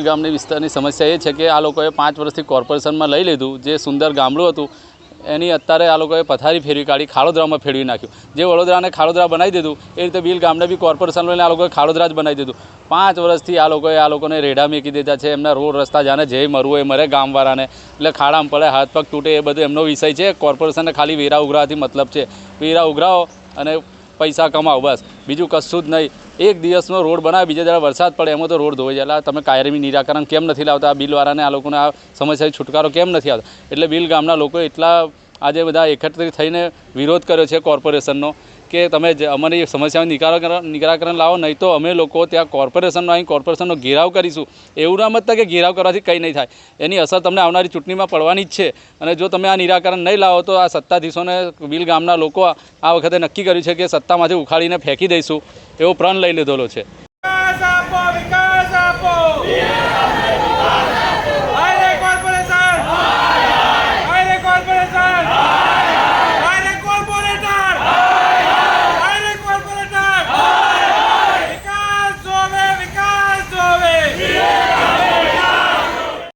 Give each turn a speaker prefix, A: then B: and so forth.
A: ગામની વિસ્તારની સમસ્યા એ છે કે આ લોકોએ 5 વર્ષથી કોર્પોરેશનમાં લઈ લીધું, જે સુંદર ગામડું હતું એની અત્યારે આ લોકોએ પથારી ફેરવી કાઢી, ખાડોદરામાં ફેરવી નાખ્યું। જે વડોદરાને ખાડોદરા બનાવી દીધું એ રીતે ભીલ ગામને બી કોર્પોરેશન લઈને આ લોકોએ ખાડોદરા જ બનાવી દીધું। 5 વર્ષથી આ લોકોને રેડા મેકી દીધા છે। એમના રોડ રસ્તા જાણે જે મરવું એ મરે ગામવાળાને, એટલે ખાડામાં પડે, હાથ પગ તૂટે, એ બધું એમનો વિષય છે। કોર્પોરેશનને ખાલી વેરા ઉઘરાવાથી મતલબ છે, વેરા ઉઘરાવો અને પૈસા કમાઓ, બસ, બીજું કશું જ નહીં। એક દિવસનો રોડ બનાવે, બીજા દાડે વરસાદ પડે એમાં તો રોડ ધોવાઈ જાય। એટલે તમે કાયમી નિરાકરણ કેમ નથી લાવતા? આ બિલવાળાને આ લોકોને આ સમસ્યાથી છુટકારો કેમ નથી આવતો? એટલે બિલ ગામના લોકો એટલા આજે બધા એકત્રિત થઈને વિરોધ કર્યો છે કોર્પોરેશનનો કે તમે અમારી સમસ્યાનું નિરાકરણ લાવો, નહીં તો અમે લોકો ત્યાં કોર્પોરેશનનો ઘેરાવ કરીશું। એવું ના મતતા કે ઘેરાવ કરવાથી કંઈ નહીં થાય, એની અસર તમને આવનારી ચૂંટણીમાં પડવાની જ છે। અને જો તમે આ નિરાકરણ નહીં લાવો તો આ સત્તાધીશોને બિલ ગામના લોકો આ વખતે નક્કી કર્યું છે કે સત્તામાંથી ઉખાડીને ફેંકી દઈશું, એવો પ્રણ લઈ લીધેલો છે।